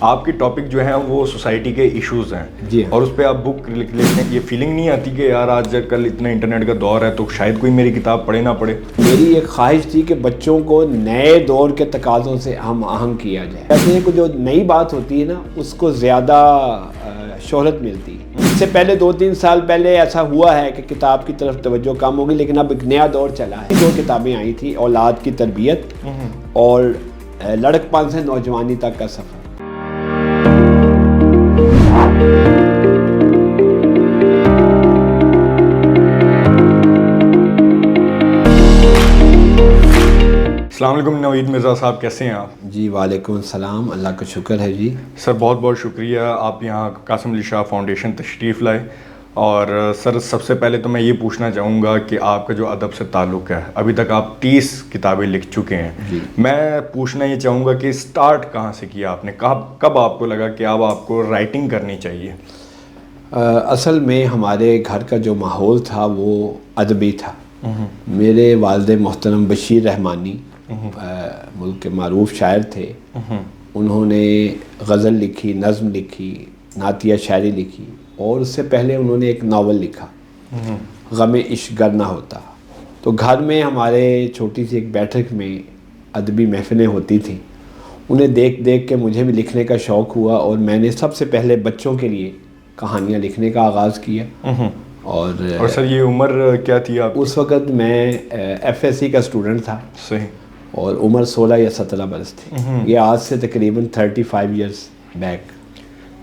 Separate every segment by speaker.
Speaker 1: آپ کی ٹاپک جو ہیں وہ سوسائٹی کے ایشوز ہیں
Speaker 2: جی،
Speaker 1: اور اس پہ آپ بک لکھ لیتے ہیں. یہ فیلنگ نہیں آتی کہ یار آج کل اتنا انٹرنیٹ کا دور ہے تو شاید کوئی میری کتاب پڑھے نہ پڑھے؟
Speaker 2: میری ایک خواہش تھی کہ بچوں کو نئے دور کے تقاضوں سے ہم آہنگ کیا جائے. کہتے ہیں کہ جو نئی بات ہوتی ہے نا اس کو زیادہ شہرت ملتی ہے. اس سے پہلے 2-3 سال پہلے ایسا ہوا ہے کہ کتاب کی طرف توجہ کم ہوگی، لیکن اب ایک نیا دور چلا ہے. 2 کتابیں آئی تھیں، اولاد کی تربیت اور لڑک پن سے نوجوانی تک کا سفر.
Speaker 1: السلام علیکم نوید مرزا صاحب، کیسے ہیں آپ؟
Speaker 2: جی وعلیکم السلام، اللہ کا شکر ہے. جی
Speaker 1: سر بہت بہت شکریہ، آپ یہاں قاسم علی شاہ فاؤنڈیشن تشریف لائے. اور سر سب سے پہلے تو میں یہ پوچھنا چاہوں گا کہ آپ کا جو ادب سے تعلق ہے، ابھی تک آپ 30 کتابیں لکھ چکے ہیں. میں پوچھنا یہ چاہوں گا کہ سٹارٹ کہاں سے کیا آپ نے، کب آپ کو لگا کہ اب آپ کو رائٹنگ کرنی چاہیے؟
Speaker 2: اصل میں ہمارے گھر کا جو ماحول تھا وہ ادبی تھا. میرے والد محترم بشیر رحمانی ملک کے معروف شاعر تھے. انہوں نے غزل لکھی، نظم لکھی، نعتیہ شاعری لکھی، اور اس سے پہلے انہوں نے ایک ناول لکھا غم عشق گر نہ ہوتا. تو گھر میں ہمارے چھوٹی سی ایک بیٹھک میں ادبی محفلیں ہوتی تھیں. انہیں دیکھ دیکھ کے مجھے بھی لکھنے کا شوق ہوا اور میں نے سب سے پہلے بچوں کے لیے کہانیاں لکھنے کا آغاز کیا.
Speaker 1: اور سر یہ عمر کیا تھی آپ؟
Speaker 2: اس وقت میں FSC کا اسٹوڈنٹ تھا.
Speaker 1: صحیح.
Speaker 2: اور عمر 16 یا 17 برس تھی. یہ آج سے تقریباً 35 ایئرس بیک.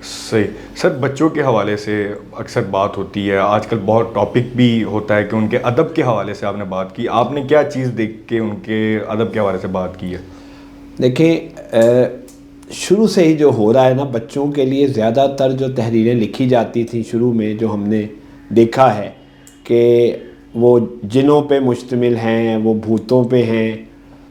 Speaker 1: صحیح. سر بچوں کے حوالے سے اکثر بات ہوتی ہے، آج کل بہت ٹاپک بھی ہوتا ہے کہ ان کے ادب کے حوالے سے آپ نے بات کی. آپ نے کیا چیز دیکھ کے ان کے ادب کے حوالے سے بات کی ہے؟
Speaker 2: دیکھیں، شروع سے ہی جو ہو رہا ہے نا، بچوں کے لیے زیادہ تر جو تحریریں لکھی جاتی تھیں شروع میں، جو ہم نے دیکھا ہے کہ وہ جنوں پہ مشتمل ہیں، وہ بھوتوں پہ ہیں.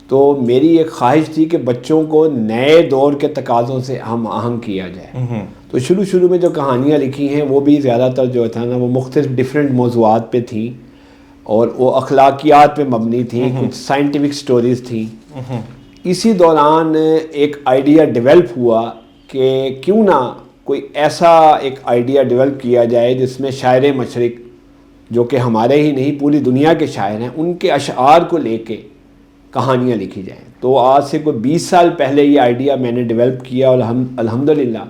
Speaker 2: تو میری ایک خواہش تھی کہ بچوں کو نئے دور کے تقاضوں سے ہم آہنگ کیا جائے. تو شروع میں جو کہانیاں لکھی ہیں وہ بھی زیادہ تر جو تھا نا وہ مختلف ڈیفرنٹ موضوعات پہ تھیں، اور وہ اخلاقیات پہ مبنی تھیں، کچھ سائنٹیفک سٹوریز تھیں. اسی دوران ایک آئیڈیا ڈیولپ ہوا کہ کیوں نہ کوئی ایسا ایک آئیڈیا ڈیولپ کیا جائے جس میں شاعر مشرق، جو کہ ہمارے ہی نہیں پوری دنیا کے شاعر ہیں، ان کے اشعار کو لے کے کہانیاں لکھی جائیں. تو آج سے کوئی 20 سال پہلے یہ آئیڈیا میں نے ڈیولپ کیا، اور الحمدللہ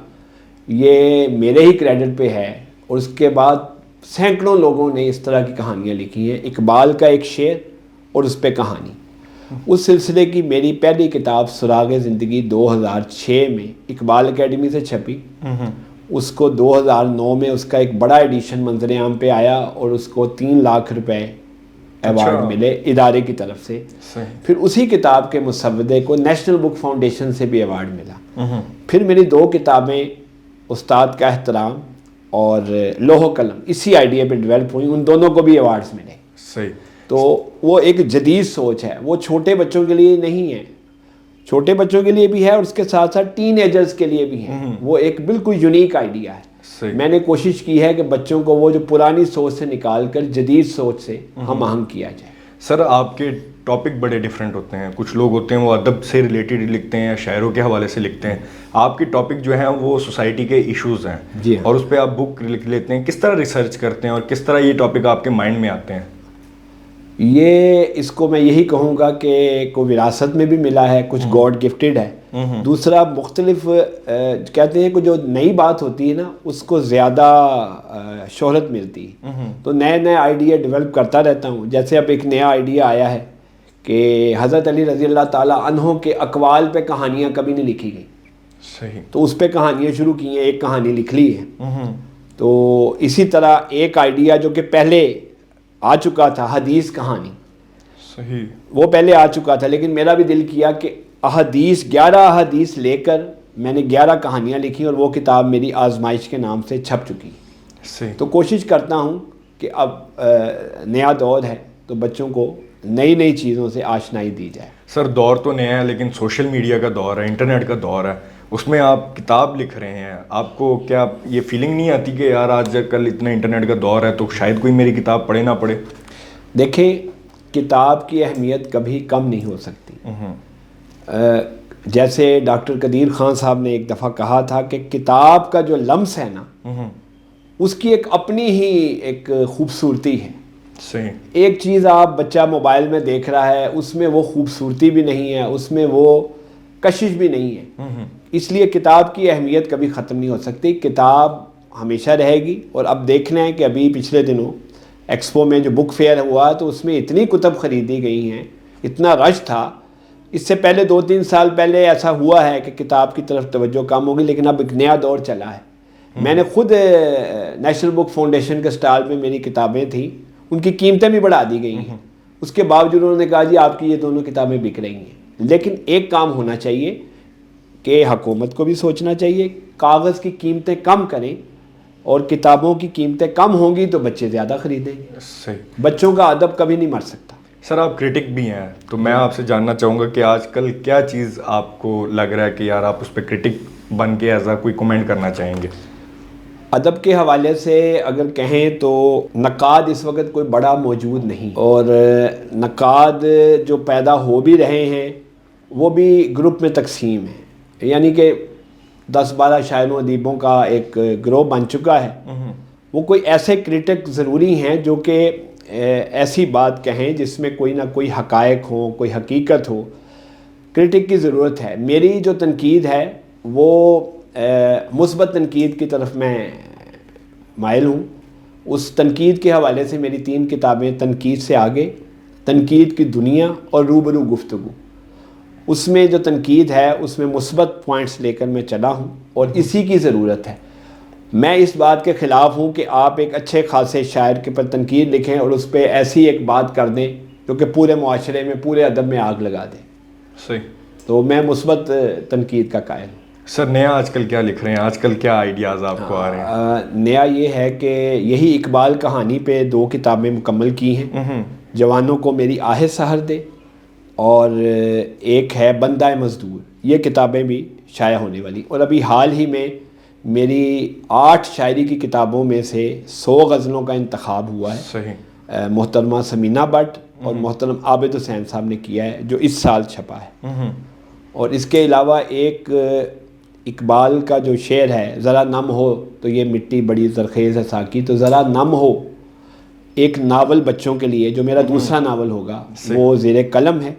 Speaker 2: یہ میرے ہی کریڈٹ پہ ہے. اور اس کے بعد سینکڑوں لوگوں نے اس طرح کی کہانیاں لکھی ہیں. اقبال کا ایک شعر اور اس پہ کہانی. اس سلسلے کی میری پہلی کتاب سراغ زندگی 2006 میں اقبال اکیڈمی سے چھپی. اس کو 2009 میں اس کا ایک بڑا ایڈیشن منظر عام پہ آیا، اور اس کو 3 لاکھ روپے ایوارڈ ملے ادارے کی طرف سے. پھر اسی کتاب کے مسودے کو نیشنل بک فاؤنڈیشن سے بھی ایوارڈ ملا. پھر میری 2 کتابیں استاد کا احترام اور لوح و قلم اسی آئیڈیا پہ ڈیولپ ہوئی، ان دونوں کو بھی ایوارڈز ملے.
Speaker 1: صحیح.
Speaker 2: تو وہ ایک جدید سوچ ہے، وہ چھوٹے بچوں کے لیے نہیں ہے، چھوٹے بچوں کے لیے بھی ہے اور اس کے ساتھ ساتھ ٹین ایجرز کے لیے بھی ہے. وہ ایک بالکل یونیک آئیڈیا ہے. میں نے کوشش کی ہے کہ بچوں کو وہ جو پرانی سوچ سے نکال کر جدید سوچ سے ہم آہنگ کیا جائے.
Speaker 1: سر آپ کے ٹاپک بڑے ڈیفرنٹ ہوتے ہیں. کچھ لوگ ہوتے ہیں وہ ادب سے ریلیٹڈ لکھتے ہیں یا شاعروں کے حوالے سے لکھتے ہیں. آپ کی ٹاپک جو ہیں وہ سوسائٹی کے ایشوز ہیں.
Speaker 2: جی.
Speaker 1: اور اس پہ آپ بک لکھ لیتے ہیں. کس طرح ریسرچ کرتے ہیں اور کس طرح یہ ٹاپک آپ کے مائنڈ میں آتے ہیں؟
Speaker 2: اس کو میں یہی کہوں گا کہ کوئی وراثت میں بھی ملا ہے، کچھ گاڈ گفٹڈ ہے. دوسرا مختلف کہتے ہیں کہ جو نئی بات ہوتی ہے نا اس کو زیادہ شہرت ملتی ہے. تو نئے آئیڈیا ڈیولپ کرتا رہتا ہوں. جیسے اب ایک نیا آئیڈیا آیا ہے کہ حضرت علی رضی اللہ تعالیٰ عنہ کے اقوال پہ کہانیاں کبھی نہیں لکھی گئی.
Speaker 1: صحیح. تو
Speaker 2: اس پہ کہانیاں شروع کی ہیں، ایک کہانی لکھ لی ہے. تو اسی طرح ایک آئیڈیا جو کہ پہلے آ چکا تھا، حدیث کہانی.
Speaker 1: صحیح.
Speaker 2: وہ پہلے آ چکا تھا، لیکن میرا بھی دل کیا کہ 11 احادیث لے کر میں نے 11 کہانیاں لکھی، اور وہ کتاب میری آزمائش کے نام سے چھپ چکی.
Speaker 1: صحیح.
Speaker 2: تو کوشش کرتا ہوں کہ اب نیا دور ہے تو بچوں کو نئی چیزوں سے آشنائی دی جائے.
Speaker 1: سر دور تو نیا ہے لیکن سوشل میڈیا کا دور ہے، انٹرنیٹ کا دور ہے. اس میں آپ کتاب لکھ رہے ہیں، آپ کو کیا یہ فیلنگ نہیں آتی کہ یار آج کل اتنا انٹرنیٹ کا دور ہے تو شاید کوئی میری کتاب پڑھے نہ پڑھے؟
Speaker 2: دیکھیں، کتاب کی اہمیت کبھی کم نہیں ہو سکتی. جیسے ڈاکٹر قدیر خان صاحب نے ایک دفعہ کہا تھا کہ کتاب کا جو لمس ہے نا اس کی ایک اپنی ہی ایک خوبصورتی ہے.
Speaker 1: صحیح.
Speaker 2: ایک چیز آپ بچہ موبائل میں دیکھ رہا ہے اس میں وہ خوبصورتی بھی نہیں ہے, اس میں وہ کشش بھی نہیں ہے. اس لیے کتاب کی اہمیت کبھی ختم نہیں ہو سکتی, کتاب ہمیشہ رہے گی. اور اب دیکھنا ہے کہ ابھی پچھلے دنوں ایکسپو میں جو بک فیئر ہوا تو اس میں اتنی کتب خریدی گئی ہیں, اتنا رش تھا. اس سے پہلے 2-3 سال پہلے ایسا ہوا ہے کہ کتاب کی طرف توجہ کم ہوگی, لیکن اب ایک نیا دور چلا ہے. میں نے خود نیشنل بک فاؤنڈیشن کے سٹال میں میری کتابیں تھیں, ان کی قیمتیں بھی بڑھا دی گئی ہیں. اس کے باوجود انہوں نے کہا جی آپ کی یہ دونوں کتابیں بک رہی ہیں. لیکن ایک کام ہونا چاہیے کہ حکومت کو بھی سوچنا چاہیے, کاغذ کی قیمتیں کم کریں اور کتابوں کی قیمتیں کم ہوں گی تو بچے زیادہ خریدیں گے.
Speaker 1: صحیح.
Speaker 2: بچوں کا ادب کبھی نہیں مر سکتا.
Speaker 1: سر آپ کرٹک بھی ہیں تو میں آپ سے جاننا چاہوں گا کہ آج کل کیا چیز آپ کو لگ رہا ہے کہ یار آپ اس پہ کرٹک بن کے ایز کوئی کومنٹ کرنا چاہیں گے؟
Speaker 2: ادب کے حوالے سے اگر کہیں تو نقاد اس وقت کوئی بڑا موجود نہیں, اور نقاد جو پیدا ہو بھی رہے ہیں وہ بھی گروپ میں تقسیم ہے. یعنی کہ 10-12 شاعروں ادیبوں کا ایک گروہ بن چکا ہے. وہ کوئی ایسے کرٹک ضروری ہیں جو کہ ایسی بات کہیں جس میں کوئی نہ کوئی حقائق ہو, کوئی حقیقت ہو. کرٹک کی ضرورت ہے. میری جو تنقید ہے وہ مثبت تنقید کی طرف میں مائل ہوں. اس تنقید کے حوالے سے میری 3 کتابیں تنقید سے آگے, تنقید کی دنیا اور روبرو گفتگو. اس میں جو تنقید ہے اس میں مثبت پوائنٹس لے کر میں چلا ہوں اور اسی کی ضرورت ہے. میں اس بات کے خلاف ہوں کہ آپ ایک اچھے خاصے شاعر کے پر تنقید لکھیں اور اس پہ ایسی ایک بات کر دیں جو کہ پورے معاشرے میں, پورے ادب میں آگ لگا دیں.
Speaker 1: صحیح.
Speaker 2: تو میں مثبت تنقید کا قائل ہوں.
Speaker 1: سر نیا آج کل کیا لکھ رہے ہیں, آج کل کیا آئیڈیاز آپ کو آ رہے ہیں؟
Speaker 2: نیا یہ ہے کہ یہی اقبال کہانی پہ 2 کتابیں مکمل کی ہیں. جوانوں کو میری آہ سحر دے اور ایک ہے بندہ مزدور. یہ کتابیں بھی شائع ہونے والی. اور ابھی حال ہی میں میری 8 شاعری کی کتابوں میں سے 100 غزلوں کا انتخاب ہوا ہے.
Speaker 1: صحیح.
Speaker 2: محترمہ سمینہ بٹ اور محترم عابد حسین صاحب نے کیا ہے جو اس سال چھپا ہے. اور اس کے علاوہ ایک اقبال کا جو شعر ہے, ذرا نم ہو تو یہ مٹی بڑی زرخیز ہے ساکی, تو ذرا نم ہو ایک ناول بچوں کے لیے جو میرا دوسرا ناول ہوگا وہ زیر قلم ہے.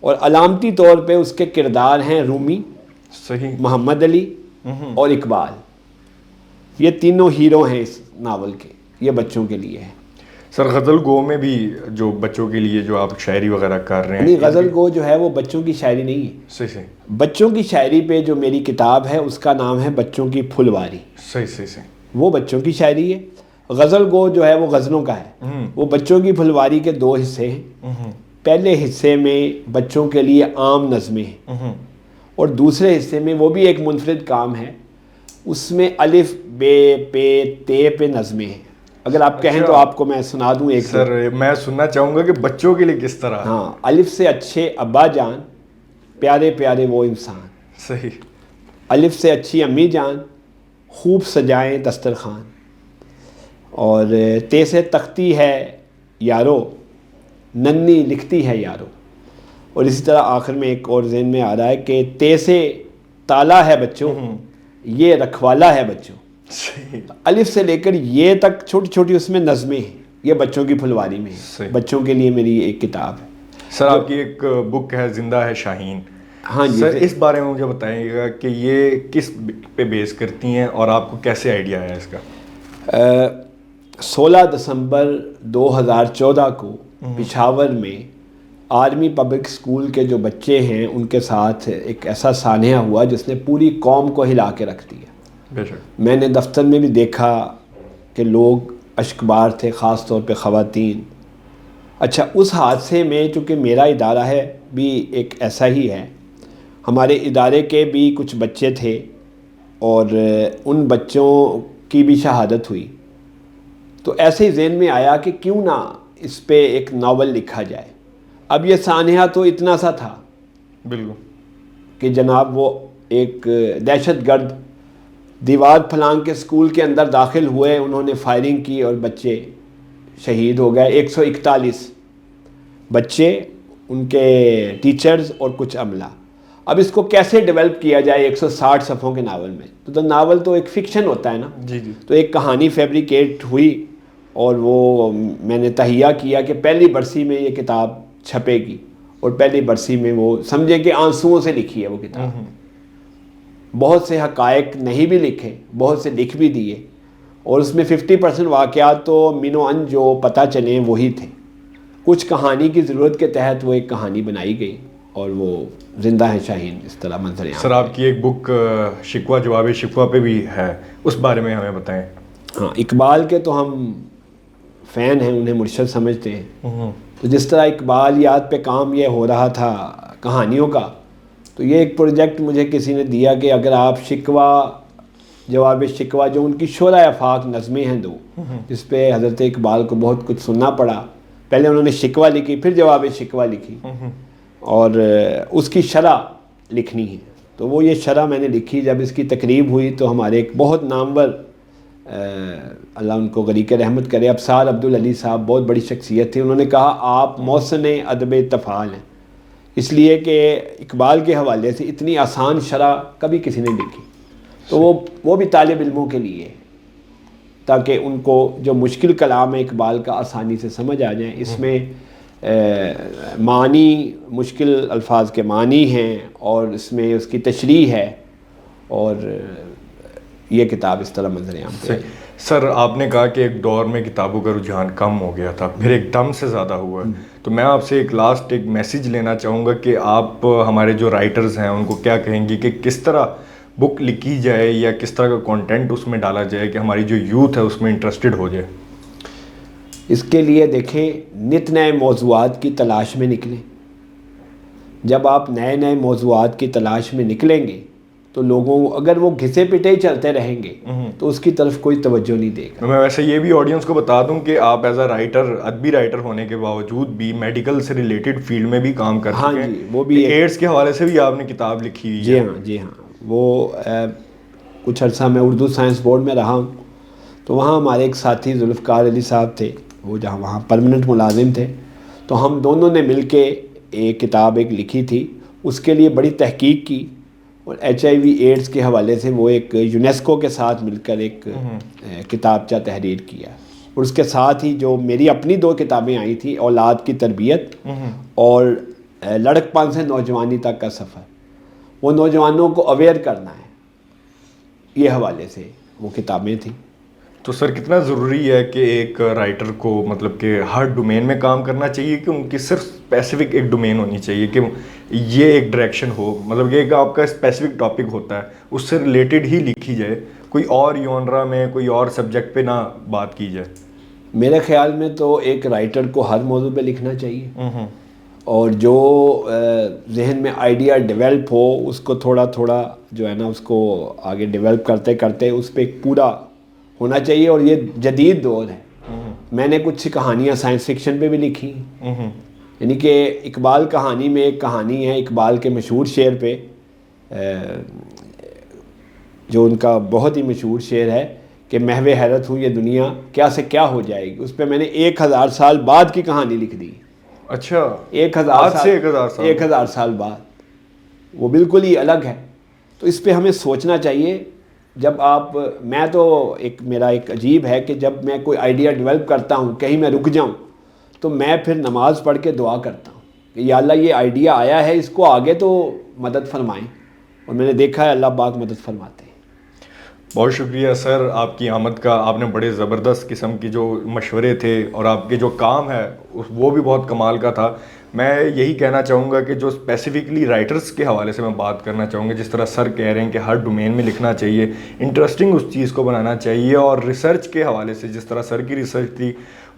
Speaker 2: اور علامتی طور پہ اس کے کردار ہیں رومی,
Speaker 1: صحیح,
Speaker 2: محمد علی اور اقبال. یہ تینوں ہیرو ہیں اس ناول کے, یہ بچوں کے لیے ہے.
Speaker 1: سر غزل گو میں بھی جو بچوں کے لیے جو آپ شاعری وغیرہ کر رہے ہیں,
Speaker 2: نہیں غزل گو جو ہے وہ بچوں کی شاعری نہیں ہے.
Speaker 1: صحیح.
Speaker 2: بچوں کی شاعری پہ جو میری کتاب ہے اس کا نام ہے بچوں کی پھلواری.
Speaker 1: صحیح.
Speaker 2: وہ بچوں کی شاعری ہے. غزل گو جو ہے وہ غزلوں کا ہے. وہ بچوں کی پھلواری کے 2 حصے ہیں. پہلے حصے میں بچوں کے لیے عام نظمیں ہیں اور دوسرے حصے میں وہ بھی ایک منفرد کام ہے, اس میں الف بے پے تے پہ نظمیں ہیں. اگر آپ کہیں تو آپ کو میں سنا دوں ایک.
Speaker 1: سر میں سننا چاہوں گا کہ بچوں کے لیے کس طرح.
Speaker 2: ہاں, الف سے اچھے ابا جان, پیارے پیارے وہ انسان.
Speaker 1: صحیح.
Speaker 2: الف سے اچھی امی جان, خوب سجائیں دسترخوان. اور تے سے تختی ہے یارو, ننی لکھتی ہے یارو. اور اسی طرح آخر میں ایک اور ذہن میں آ رہا ہے کہ تے سے تالا ہے بچوں, یہ رکھوالا ہے بچوں. الف سے لے کر یہ تک چھوٹی چھوٹی اس میں نظمیں ہیں. یہ بچوں کی پھلواری میں ہے. بچوں کے لیے میری ایک کتاب ہے.
Speaker 1: سر آپ کی ایک بک ہے زندہ ہے شاہین.
Speaker 2: ہاں جی.
Speaker 1: سر اس بارے میں مجھے بتائیے گا کہ یہ کس پہ بیس کرتی ہیں اور آپ کو کیسے آئیڈیا ہے اس کا؟
Speaker 2: 16 دسمبر 2014 کو پشاور میں آرمی پبلک اسکول کے جو بچے ہیں ان کے ساتھ ایک ایسا سانحہ ہوا جس نے پوری قوم کو ہلا کے رکھ دیا.
Speaker 1: بے شک.
Speaker 2: میں نے دفتر میں بھی دیکھا کہ لوگ اشکبار تھے, خاص طور پہ خواتین. اچھا, اس حادثے میں چونکہ میرا ادارہ ہے بھی ایک ایسا ہی ہے, ہمارے ادارے کے بھی کچھ بچے تھے اور ان بچوں کی بھی شہادت ہوئی. تو ایسے ہی ذہن میں آیا کہ کیوں نہ اس پہ ایک ناول لکھا جائے. اب یہ سانحہ تو اتنا سا تھا
Speaker 1: بالکل
Speaker 2: کہ جناب وہ ایک دہشت گرد دیوار پھلانگ کے اسکول کے اندر داخل ہوئے, انہوں نے فائرنگ کی اور بچے شہید ہو گئے. 141 بچے, ان کے ٹیچرز اور کچھ عملہ. اب اس کو کیسے ڈیولپ کیا جائے 160 صفحوں کے ناول میں. تو ناول تو ایک فکشن ہوتا ہے نا.
Speaker 1: جی جی.
Speaker 2: تو ایک کہانی فیبریکیٹ ہوئی اور وہ میں نے تہیہ کیا کہ پہلی برسی میں یہ کتاب چھپے گی, اور پہلی برسی میں وہ سمجھے کہ آنسوؤں سے لکھی ہے وہ کتاب. بہت سے حقائق نہیں بھی لکھے, بہت سے لکھ بھی دیے, اور اس میں 50% واقعات تو من و ان جو پتہ چلیں وہی تھے. کچھ کہانی کی ضرورت کے تحت وہ ایک کہانی بنائی گئی, اور وہ زندہ ہے شاہین اس طرح منظر عام.
Speaker 1: سر آپ کی ایک بک شکوہ جواب شکوہ پہ بھی ہے, اس بارے میں ہمیں بتائیں.
Speaker 2: ہاں, اقبال کے تو ہم فین ہیں, انہیں مرشد سمجھتے ہیں. تو جس طرح اقبال یاد پہ کام یہ ہو رہا تھا کہانیوں کا, تو یہ ایک پروجیکٹ مجھے کسی نے دیا کہ اگر آپ شکوہ جواب شکوہ, جو ان کی شعراء آفاق نظمیں ہیں دو, جس پہ حضرت اقبال کو بہت کچھ سننا پڑا. پہلے انہوں نے شکوہ لکھی, پھر جواب شکوہ لکھی, اور اس کی شرح لکھنی ہے. تو وہ یہ شرح میں نے لکھی. جب اس کی تقریب ہوئی تو ہمارے ایک بہت نامور, اللہ ان کو غریق رحمت کرے, ابصار عبدالعلی صاحب, بہت بڑی شخصیت تھی. انہوں نے کہا آپ محسن ادب تفعال ہیں, اس لیے کہ اقبال کے حوالے سے اتنی آسان شرح کبھی کسی نے لکھی. تو وہ بھی طالب علموں کے لیے, تاکہ ان کو جو مشکل کلام ہے اقبال کا آسانی سے سمجھ آ جائیں. اس میں معنی, مشکل الفاظ کے معنی ہیں, اور اس میں اس کی تشریح ہے, اور یہ کتاب اس طرح منظر عام پہ.
Speaker 1: سر آپ نے کہا کہ ایک دور میں کتابوں کا رجحان کم ہو گیا تھا, پھر ایک دم سے زیادہ ہوا. تو میں آپ سے ایک لاسٹ ایک میسیج لینا چاہوں گا کہ آپ ہمارے جو رائٹرز ہیں ان کو کیا کہیں گی کہ کس طرح بک لکھی جائے, یا کس طرح کا کانٹینٹ اس میں ڈالا جائے کہ ہماری جو یوتھ ہے اس میں انٹرسٹڈ ہو جائے.
Speaker 2: اس کے لیے دیکھیں, نت نئے موضوعات کی تلاش میں نکلیں. جب آپ نئے نئے موضوعات کی تلاش میں نکلیں گے تو لوگوں, اگر وہ گھسے پٹے ہی چلتے رہیں گے تو اس کی طرف کوئی توجہ نہیں دے گا.
Speaker 1: میں ویسے یہ بھی آڈینس کو بتا دوں کہ آپ ایز اے رائٹر, ادبی رائٹر ہونے کے باوجود بھی میڈیکل سے ریلیٹڈ فیلڈ میں بھی کام کر چکے ہیں.
Speaker 2: جی, وہ بھی
Speaker 1: ایڈس کے حوالے سے بھی آپ نے کتاب لکھی ہوئی ہے.
Speaker 2: جی ہاں, جی ہاں. وہ کچھ عرصہ میں اردو سائنس بورڈ میں رہا ہوں, تو وہاں ہمارے ایک ساتھی ذوالفقار علی صاحب تھے, وہ جہاں وہاں پرماننٹ ملازم تھے. تو ہم دونوں نے مل کے ایک کتاب لکھی تھی. اس کے لیے بڑی تحقیق کی, اور HIV ایڈز کے حوالے سے وہ ایک یونیسکو کے ساتھ مل کر ایک کتابچہ تحریر کیا. اور اس کے ساتھ ہی جو میری اپنی 2 کتابیں آئی تھیں, اولاد کی تربیت اور لڑک پن سے نوجوانی تک کا سفر, وہ نوجوانوں کو اویئر کرنا ہے, یہ حوالے سے وہ کتابیں تھیں.
Speaker 1: تو سر کتنا ضروری ہے کہ ایک رائٹر کو مطلب کہ ہر ڈومین میں کام کرنا چاہیے, کہ ان کی صرف اسپیسیفک ایک ڈومین ہونی چاہیے کہ یہ ایک ڈائریکشن ہو, مطلب یہ کہ آپ کا اسپیسیفک ٹاپک ہوتا ہے اس سے ریلیٹڈ ہی لکھی جائے, کوئی اور یونرا میں کوئی اور سبجیکٹ پہ نہ بات کی جائے؟
Speaker 2: میرے خیال میں تو ایک رائٹر کو ہر موضوع پہ لکھنا چاہیے, اور جو ذہن میں آئیڈیا ڈیولپ ہو اس کو تھوڑا تھوڑا جو ہے نا اس کو آگے ڈیولپ کرتے کرتے اس پہ ایک پورا ہونا چاہیے. اور یہ جدید دور ہے. میں نے کچھ کہانیاں سائنس فکشن پہ بھی لکھی, یعنی کہ اقبال کہانی میں ایک کہانی ہے اقبال کے مشہور شعر پہ, جو ان کا بہت ہی مشہور شعر ہے کہ محو حیرت ہوں یہ دنیا کیا سے کیا ہو جائے گی. اس پہ میں نے 1000 سال بعد کی کہانی لکھ دی.
Speaker 1: اچھا,
Speaker 2: 1000 سال بعد, وہ بالکل ہی الگ ہے. تو اس پہ ہمیں سوچنا چاہیے. جب آپ, میں تو میرا ایک عجیب ہے کہ جب میں کوئی آئیڈیا ڈیولپ کرتا ہوں, کہیں میں رک جاؤں, تو میں پھر نماز پڑھ کے دعا کرتا ہوں کہ یا اللہ یہ آئیڈیا آیا ہے, اس کو آگے تو مدد فرمائیں. اور میں نے دیکھا ہے اللہ پاک مدد فرماتے ہیں.
Speaker 1: بہت شکریہ سر آپ کی آمد کا. آپ نے بڑے زبردست قسم کی جو مشورے تھے اور آپ کے جو کام ہے وہ بھی بہت کمال کا تھا. میں یہی کہنا چاہوں گا کہ جو اسپیسیفکلی رائٹرز کے حوالے سے میں بات کرنا چاہوں گا, جس طرح سر کہہ رہے ہیں کہ ہر ڈومین میں لکھنا چاہیے, انٹرسٹنگ اس چیز کو بنانا چاہیے, اور ریسرچ کے حوالے سے جس طرح سر کی ریسرچ تھی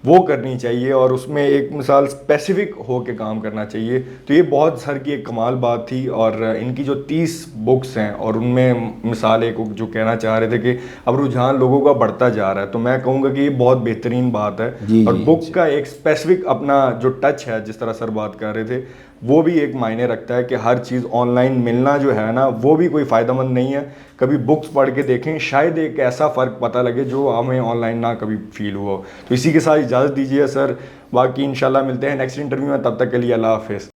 Speaker 1: وہ کرنی چاہیے, اور اس میں ایک مثال اسپیسیفک ہو کے کام کرنا چاہیے. تو یہ بہت سر کی ایک کمال بات تھی. اور ان کی جو 30 بکس ہیں, اور ان میں مثال ایک جو کہنا چاہ رہے تھے کہ اب رجحان لوگوں کا بڑھتا جا رہا ہے, تو میں کہوں گا کہ یہ بہت بہترین بات ہے. اور بک کا ایک اسپیسیفک اپنا جو ٹچ ہے, جس طرح سر بات کر رہے تھے, وہ بھی ایک معنی رکھتا ہے کہ ہر چیز آن لائن ملنا جو ہے نا وہ بھی کوئی فائدہ مند نہیں ہے. کبھی بکس پڑھ کے دیکھیں, شاید ایک ایسا فرق پتہ لگے جو ہمیں آن لائن نہ کبھی فیل ہوا. تو اسی کے ساتھ اجازت دیجیے سر, باقی انشاءاللہ ملتے ہیں نیکسٹ انٹرویو میں. تب تک کے لیے اللہ حافظ.